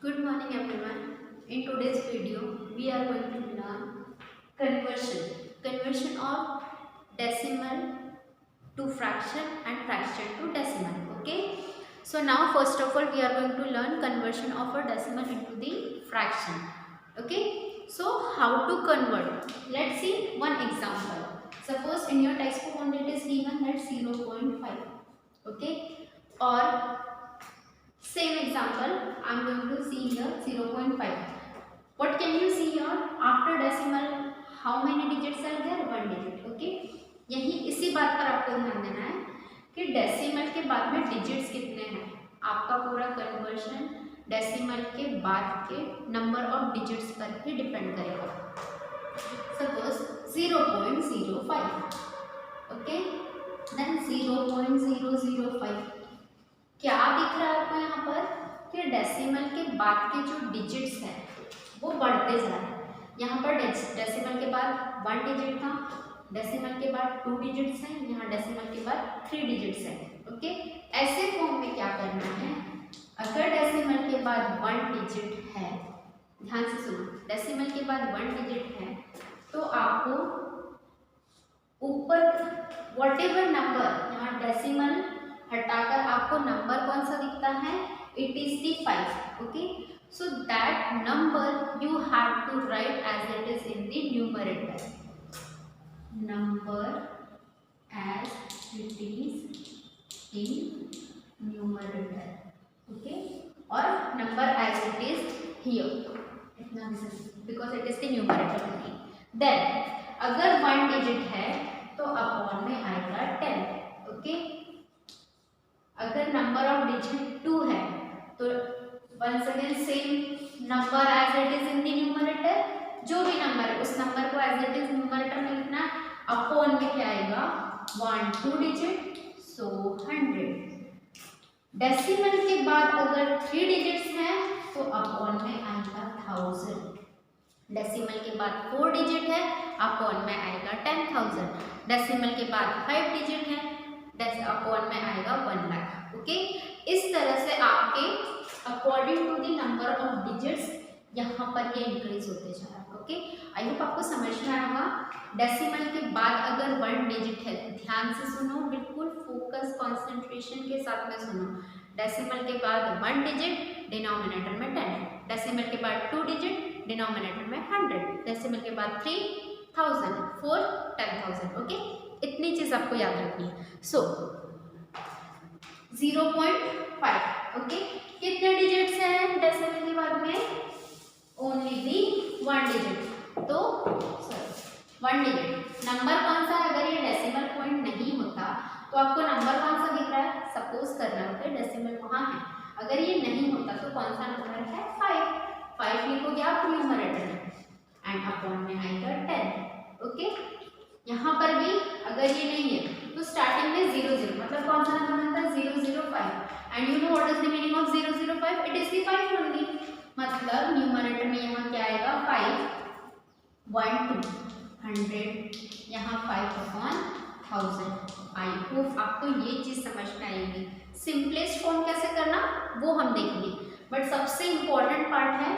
Good morning everyone. In today's video, we are going to learn conversion of decimal to fraction and fraction to decimal. Okay. So now first of all we are going to learn conversion of a decimal into the fraction. Okay. So how to convert? Let's see one example. Suppose in your textbook only it is given that 0.5. Okay. Or same example, I am going to see here 0.5. What can you see here? After decimal, how many digits are there? One digit. Okay. यही इसी बात पर आपको ध्यान देना है कि decimal के बाद में डिजिट्स कितने हैं. आपका पूरा कन्वर्शन डेसिमल के बाद के नंबर ऑफ डिजिट्स पर ही डिपेंड करेगा. सपोज 0.05. ओके. देन 0.005. क्या दिख रहा है आपको यहाँ पर कि डेसिमल के बाद के जो डिजिट्स हैं वो बढ़ते जा रहे हैं. यहाँ पर डेसिमल के बाद 1 डिजिट था, डेसिमल के बाद 2 डिजिट्स हैं, यहाँ डेसिमल के बाद 3 डिजिट्स हैं. ओके. ऐसे फॉर्म में क्या करना है, अगर डेसिमल के बाद 1 डिजिट है, ध्यान से सुनो, डेसिमल के बाद 1 डिजिट है तो आपको ऊपर व्हाटएवर नंबर, यहाँ डेसिमल हटाकर आपको नंबर कौन सा दिखता है, it is the 5. Okay. So that number you have to write as it is in the numerator. Number as it is in numerator. Okay. और number as it is here, इतना because it is the numerator only. Then अगर 1 digit है तो upon में आएगा 10. Okay. अगर number of digit 2 है तो once again same number as it is in the numerator. जो भी नंबर है उस नंबर को एज इट इज न्यूमरेटर में लिखना है. अपॉन में क्या आएगा, 1 2 डिजिट, सो 100. डेसिमल के बाद अगर 3 डिजिट्स हैं तो अपॉन में आएगा 1000. डेसिमल के बाद 4 डिजिट है, अपॉन में आएगा 10,000. डेसिमल के बाद 5 डिजिट है, अपॉन में आएगा 1 लाख. ओके. इस तरह से आपके according to the number of digits यहाँ पर ये इंक्रीज होते जा रहा है. ओके. आई होप आपको समझ में आया होगा. डेसिमल के बाद अगर 1 डिजिट है, ध्यान से सुनो, बिल्कुल फोकस कंसंट्रेशन के साथ में सुनो. डेसिमल के बाद 1 डिजिट, डिनोमिनेटर में 10. डेसिमल के बाद 2 डिजिट, डिनोमिनेटर में 100. डेसिमल के बाद 3000, 4 10,000. ओके. इतनी चीज आपको याद रखनी है. सो 0.5. ओके. कितने डिजिट्स हैं डेसिमल के बाद में, ओनली दी 1 डिजिट. तो 1 डिजिट नंबर कौन सा है, अगर ये डेसिमल पॉइंट नहीं होता तो आपको नंबर कौन सा दिख रहा है, सपोज करना होता है डेसिमल वहाँ है, अगर ये नहीं होता तो कौन सा नंबर है, 5 लिखोगे आप न्यूमरेटर में एंड अपॉन में आएगा 10. ओके. यहाँ पर भी अगर ये नहीं है तो स्टार्टिंग में 00, मतलब कौन सा नंबर बनता है, 005. And you know what is the meaning of 005, it is the 5 only. मतलब न्यूमरेटर में यहाँ क्या आएगा, 5 1 2 100, यहाँ 5 अपॉन 1000. आई होप आपको ये चीज समझ में आएगी. सिंपलेस्ट फॉर्म कैसे करना वो हम देखेंगे, बट सबसे इंपॉर्टेंट पार्ट है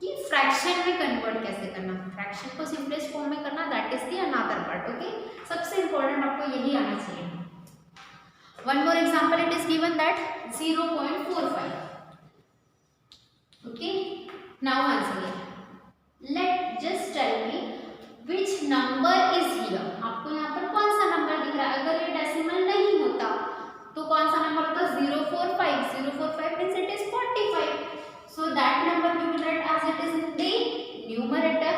कि फ्रैक्शन में कन्वर्ट कैसे करना. फ्रैक्शन को सिंपलेस्ट फॉर्म में करना, that is the another part. Okay. सबसे इंपॉर्टेंट आपको यही आना चाहिए. One more example, it is given that 0.45. Okay. Now answer again, let just tell me which number is here. आपको यहाँ पर कौन सा नंबर दिख रहा है, अगर ये डेसिमल नहीं होता तो कौन सा नंबर होता, 045. 045 means it is 45. So that number you will write as it is in the numerator.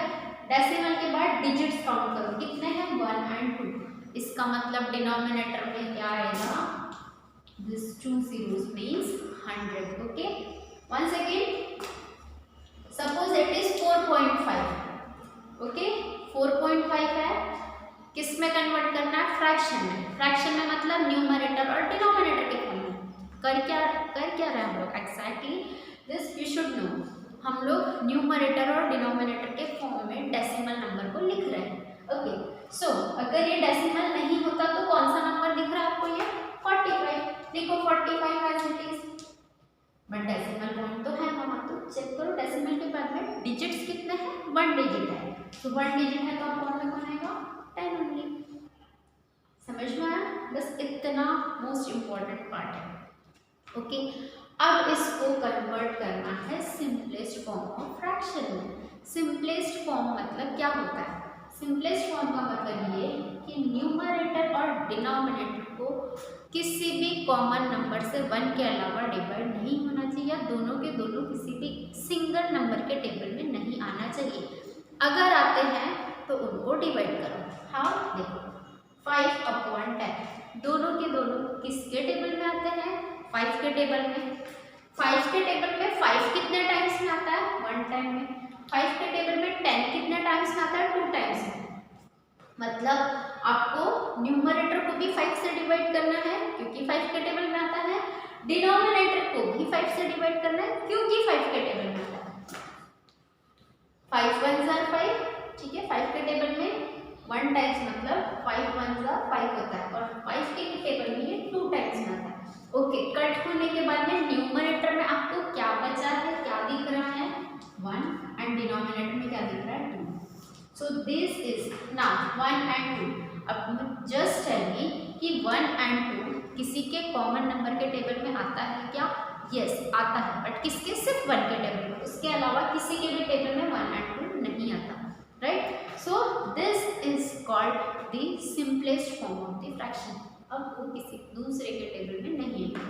Decimal के बाद डिजिट्स काउंट करो, कितने हैं, 1 and 2. इसका मतलब डिनोमिनेटर में क्या आएगा, this 2 zeros means 100. Okay. once again suppose it is 4.5. Okay. 4.5 है, किस में कन्वर्ट करना है, फ्रैक्शन में. फ्रैक्शन में मतलब न्यूमरेटर और डिनोमिनेटर के फॉर्म में. कर क्या रहे हैं हम लोग, exactly this you should no. हम लोग न्यूमरेटर और डिनोमिनेटर के फॉर्म में डेसिमल नंबर को लिख रहे हैं. ओके. सो अगर ये डेसिमल नहीं होता तो कौन सा नंबर दिख रहा है आपको, ये 45. लिखो 45 as it is. But decimal point तो है मामा, तो चेक करो डेसिमल के बाद में डिजिट्स कितने हैं, 1 डिजिट है, तो 1 डिजिट है तो आपको ऑर्डर कौन आएगा 10 ओनली। समझ में आया? बस इतना मोस्ट इम्पॉर्टेंट पार्ट है। ओके, अब इसको कन्वर्ट करना है सिंपलेस्ट फॉर्म ऑफ फ्रैक्शन में। सिंपलेस्ट फॉर्म मतलब क्या होता है? सिंपलेस्ट फॉर्म का मतलब ये कि न्यूमरेटर और डिनोमिनेटर को किसी भी कॉमन नंबर से 1 के अलावा डिवाइड नहीं होना चाहिए, या दोनों के दोनों किसी भी सिंगल नंबर के टेबल में नहीं आना चाहिए। अगर आते हैं तो उनको डिवाइड करो। हाँ देखो 5/10 दोनों के दोनों किसके टेबल में आते हैं? 5 के टेबल में। 5 के टेबल में 5 कितने टाइम्स में आता है? 1 टाइम में। 5 के टेबल में 10 कितने टाइम्स में आता है? 2 टाइम्स में। मतलब आपको न्यूमरेटर को भी 5 से डिवाइड करना है क्योंकि 5 के टेबल में आता है, डिनोमिनेटर को भी 5 से डिवाइड करना है क्योंकि 5 के टेबल में आता है। 5 1 are 5, ठीक है। 5 के टेबल में 1 टाइम्स मतलब 5 1 are 5 होता है, और 5 के टेबल में ये 2 टाइम्स में आता है। ओके, कट होने के बाद में न्यूमरेटर में आपको क्या बचा है, क्या दिख रहा है? 1, एंड डिनोमिनेटर में क्या दिख रहा है? 2। So this is now 1 and 2। अब जस्ट टेल मी कि 1 and 2 किसी के कॉमन नंबर के टेबल में आता है क्या? यस आता है, बट किसके? सिर्फ 1 के टेबल में, उसके अलावा किसी के भी टेबल में 1 and 2 नहीं आता, right? So this is called the simplest form of the fraction. अब वो किसी दूसरे के टेबल में नहीं है।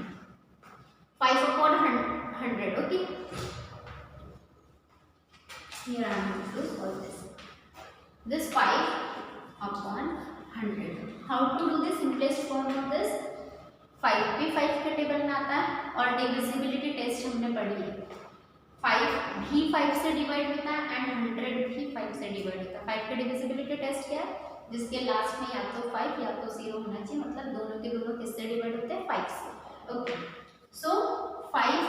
5/100, okay. Here I am going to solve this. This 5/100. How to do the simplest form of this? 5 भी 5 के टेबल में आता है और डिविजिबिलिटी टेस्ट हमने पढ़ी है। 5 भी 5 से डिवाइड होता है एंड 100 भी 5 से डिवाइड होता है। 5 के डिविजिबिलिटी टेस्ट क्या है? जिसके लास्ट में या तो 5 या तो 0 होना चाहिए, मतलब दोनों के दोनों किससे डिवाइड होते हैं? 5 से। ओके, सो 5,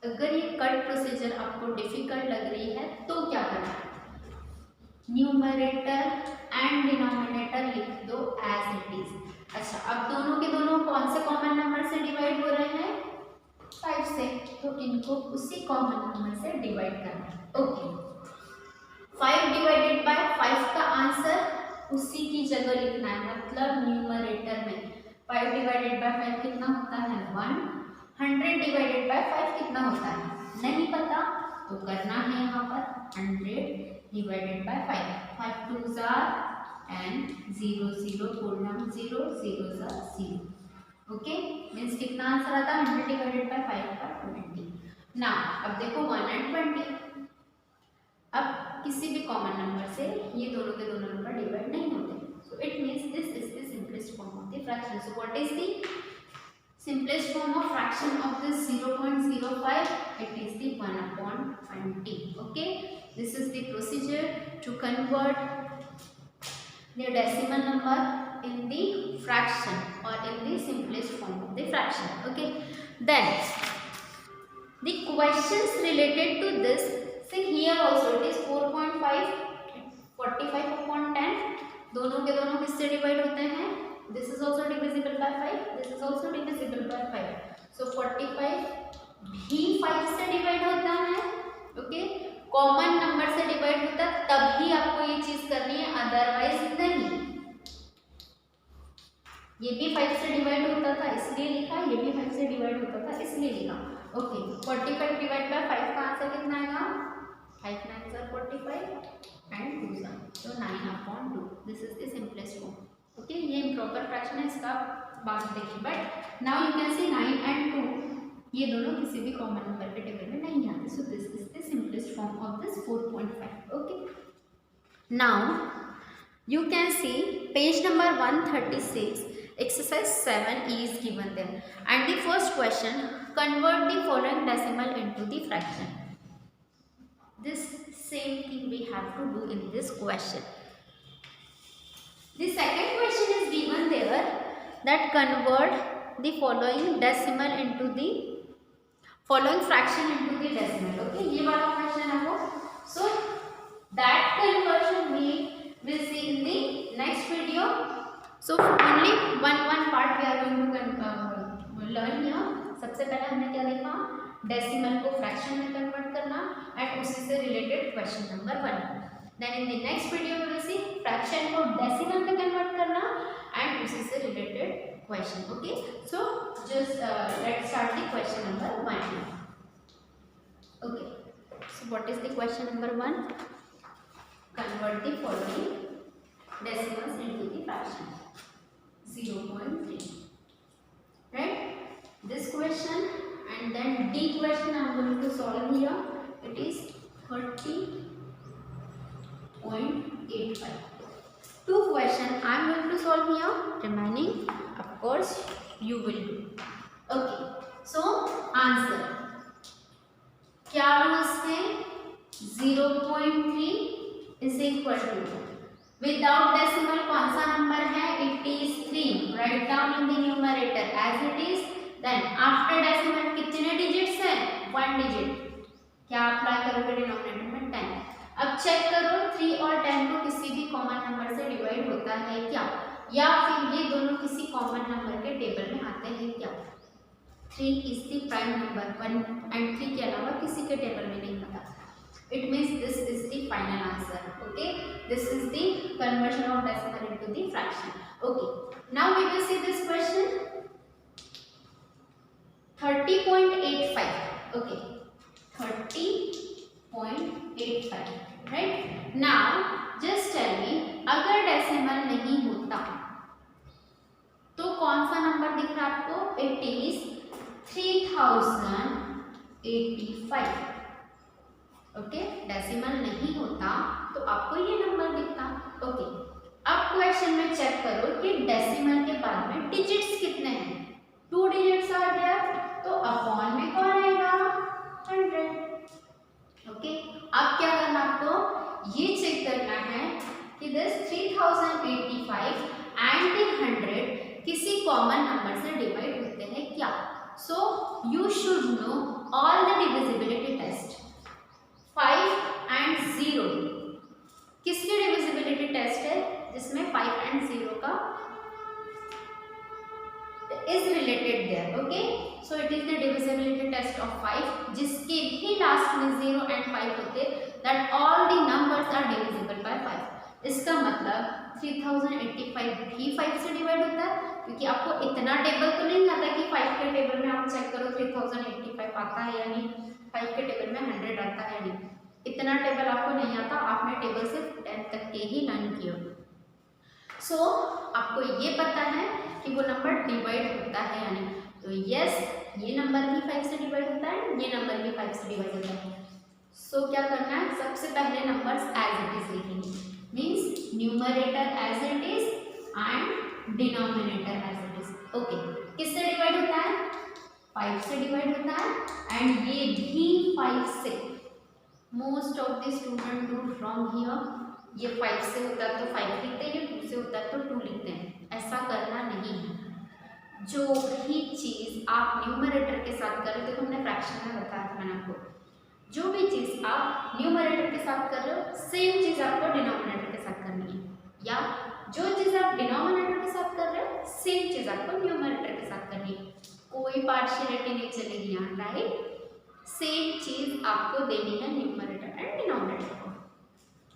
अगर ये कट प्रोसीजर आपको डिफिकल्ट लग रही है तो क्या करना है? न्यूमरेटर एंड डिनोमिनेटर लिख दो एज इट इज। अच्छा, अब दोनों के दोनों कौन से कॉमन नंबर से डिवाइड हो रहे हैं? 5 से, तो इनको उसी कॉमन नंबर से डिवाइड करना है। ओके, 5 डिवाइडेड बाय 5 का आंसर उसी की जगह लिखना है, मतलब न्यूमरेटर में 5 डिवाइडेड बाय 5 कितना होता है? 1। 100 डिवाइडेड बाय 5 कितना होता है? नहीं पता, तो करना है यहाँ पर 100 divided by 5। 5 2s are 10, 0 0 4 0 0s are 0। Okay, means कितना आंसर आता है? 100 डिवाइडेड बाय 5 का 20। ना अब देखो 1 and 20, अब किसी भी कॉमन नंबर से ये दोनों के दोनों नंबर डिवाइड नहीं होते, so it means this is the simplest form of the fraction. So what is the simplest form of fraction of this 0.05? It is the 1/20. Okay, this is the procedure to convert the decimal number in the fraction or in the simplest form of the fraction. Okay, then the questions related to this, see here also it is 4.5, 45/10, दोनों के दोनों किससे divide होते हैं? This is also divisible by 5. This is also divisible by 5. So 45 भी 5 से divide होता है। ओके, कॉमन नंबर से डिवाइड होता है तभी आपको ये चीज करनी है, अदरवाइज नहीं। ये भी 5 से डिवाइड होता था इसलिए लिखा, ये भी 5 से डिवाइड होता था इसलिए लिखा। ओके, 45 डिवाइड बाय 5 का आंसर कितना आएगा? 5 9s are 45 and 2s are, so 9/2. This is the simplest form. Okay, ये इम्प्रॉपर फ्रैक्शन है, इसका बाद देखिए। But now you can see 9 and 2 ये दोनों किसी भी कॉमन नंबर के टेबल में नहीं आते, so this is the simplest form of this 4.5। Okay, now you can see page number 136, exercise 7 is given there, and the first question, convert the following decimal into the fraction. This same thing we have to do in this question. The second question is given there, that convert the following decimal into the following fraction into the decimal. Okay, ये वाला question है वो. So that conversion we will see in the next video. So only one part we are going to learn here. सबसे पहले हमने क्या देखा? Decimal को फ्रैक्शन में कन्वर्ट करना एंड उसी से related question number 1. Then in the next video we will see fraction को डेसिमल में कन्वर्ट करना एंड उसी से related question. Okay, so just let's start the question number 1. Okay, so what is the question number 1? Convert the following decimals into the fraction. 0.3, right? This question and then D question I am going to solve here. It is 30.85. 2 question I am going to solve here. Remaining of course you will do. Okay, so answer क्या rules है? 0.3 is equal to without decimal कौन सा number है? It is 3. Right down in the numerator as it is. Then after decimal कितने digits हैं? 1 digit. क्या apply करोगे denominator में? 10. अब चेक करो 3 और 10 को किसी भी कॉमन नंबर से डिवाइड होता है क्या, या फिर ये दोनों किसी कॉमन नंबर के टेबल में आते हैं क्या? 3 is the prime number, 1 and 3 के अलावा किसी के टेबल में नहीं आता. It means this is the final answer. Okay, this is the conversion of decimal into the fraction. Okay, now we will see this question 30.85. Okay, 30.85. Right now just tell me, अगर decimal नहीं होता तो कौन सा number दिख रहा है आपको? It is 3085. ओके, डेसिमल नहीं होता तो आपको ये नंबर दिखता. ओके, अब क्वेश्चन में चेक करो कि डेसिमल के बाद में डिजिट्स कितने हैं. 2 डिजिट्स आ गया तो अपॉन में कौन आएगा? 100. ओके, अब क्या करना आपको? ये चेक करना है कि दिस 3085 एंड 100 किसी कॉमन नंबर से डिवाइड होते हैं क्या. So you should know all the divisibility test. 5 and 0 किसकी डिविजिबिलिटी टेस्ट है? जिसमें 5 एंड 0 का is related there. Okay, so it is the divisibility test of 5 जिसके भी लास्ट में 0 and 5 होते, that all the numbers are divisible by 5. इसका मतलब 3085 भी 5 से डिवाइड होता है, क्योंकि आपको इतना टेबल तो नहीं आता कि 5 के टेबल में आप चेक करो 3085 आता है या नहीं, 5 के टेबल में 100 आता है या नहीं. इतना टेबल आपको नहीं आता, आपने टेबल सिर्फ 10 तक के ही लर्न किया. सो आपको ये पता है कि वो नंबर डिवाइड होता है या नहीं. तो यस, ये नंबर भी 5 से डिवाइड होता है, ये नंबर भी 5 से डिवाइड होता है. सो क्या करना है? सबसे पहले नंबर्स एज इट इज लिखेंगे. Means numerator as it is and denominator as it is. Okay, किससे डिवाइड होता है? 5 से डिवाइड होता है एंड ये भी 5 से. Most of the student do wrong here. ये 5 से होता है तो 5 लिखते हैं, ये 2 से होता है तो 2 लिखते हैं. ऐसा करना नहीं है. जो भी चीज़ आप न्यूमरेटर के साथ कर रहे हो, देखो हमने फ्रैक्शन में बताया था मैंने आपको, जो भी चीज़ आप न्यूमरेटर के साथ कर रहे हो सेम चीज़ आपको डिनोमिनेटर के साथ करनी है, या जो चीज़ आप डिनोमिनेटर के साथ कर रहे हो सेम चीज़ आपको न्यूमरेटर के साथ करनी है. कोई पार्शियलिटी नहीं चलेगी यहाँ. राइट, सेम चीज़ आपको देनी है न्यूमरेटर एंड डिनोमिनेटर को.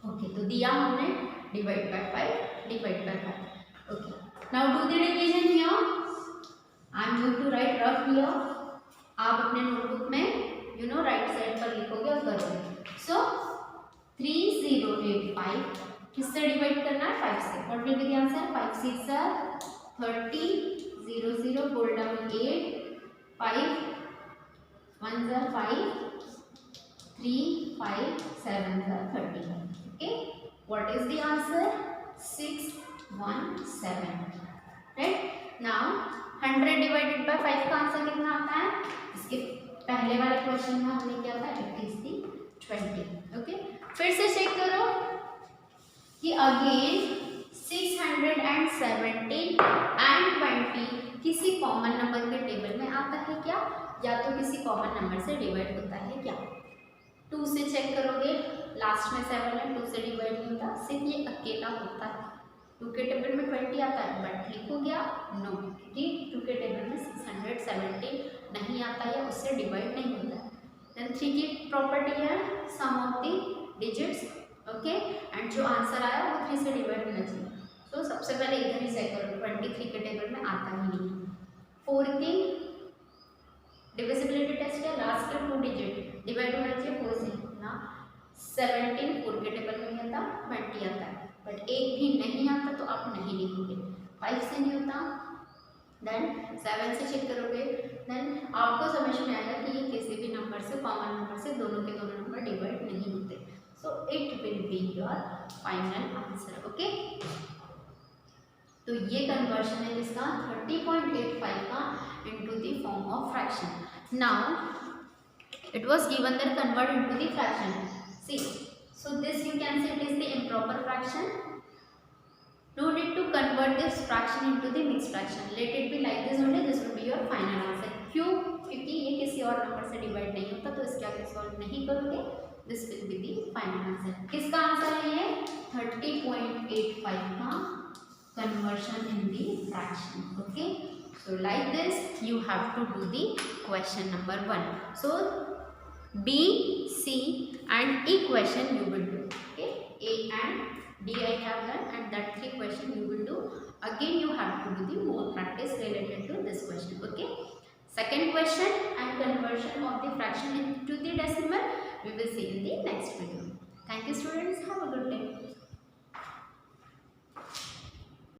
ओके, तो दिया हमने divide by 5, divide by 5. Okay, now do the division here. I am going to write rough here. आप अपने नोटबुक में राइट साइड पर लिखोगे और करोगे. सो 3085 किससे डिवाइड करना है? 5 से. What will be the answer? 5 6 are 30, 0 0 pull down 8, 5 1s are 5, 3 5 7s are 30. Okay, what is the answer? 617. Right now 100 divided by 5 का आंसर कितना आता है? इसके पहले वाले क्वेश्चन में हमने क्या था? It is the 20. ओके, फिर से चेक करो कि अगेन 617 एंड 20 किसी कॉमन नंबर के टेबल में आता है क्या, या तो किसी कॉमन नंबर से डिवाइड होता है क्या. 2 से चेक करोगे, लास्ट में 7 है, 2 से डिवाइड नहीं होता, सिर्फ ये अकेला होता है. 2 के टेबल में 20 आता है, बट लिखोगे आप नो, 2 के टेबल में 617 नहीं आता या उससे डिवाइड नहीं होता है। देन 3 की प्रॉपर्टी है sum of the digits, okay, and जो आंसर आया वो 3 से डिवाइड होना चाहिए। तो सबसे पहले इधर ही चेक करो, 23 के टेबल में आता ही नहीं है। 4 की डिविजिबिलिटी टेस्ट है, लास्ट के 2 डिजिट डिवाइड होना चाहिए 4 से ना। 17 4 के टेबल में नहीं आता, 20 आता है, बट एक भी नहीं आता तो आप नहीं लिखोगे। 5 से नहीं होता, देन 7 से चेक करोगे, देन आपको समझ में आएगा कि ये किसी भी नंबर से, कॉमन नंबर से दोनों के दोनों नंबर डिवाइड नहीं होते। So it will be your final answer, okay. तो ये कन्वर्शन है जिसका 30.85 का into the form of fraction. Now it was given that convert into the fraction. See, so this you can say it is the improper fraction. No need to convert this fraction into the mixed fraction. Let it be like this only. This will be your final answer. क्यों? क्योंकि ये किसी और number से divide नहीं होता, तो इसके आगे सॉल्व नहीं करोगे। This will be the final answer. किसका आंसर है ये? 30.85 का conversion in the fraction. Okay. So like this, you have to do the question number 1. So B, C and E question you will do. Okay, A and D I have done, and that 3 question you will do. Again you have to do the more practice related to this question. Okay, second question and conversion of the fraction into the decimal we will see in the next video. Thank you students, have a good day.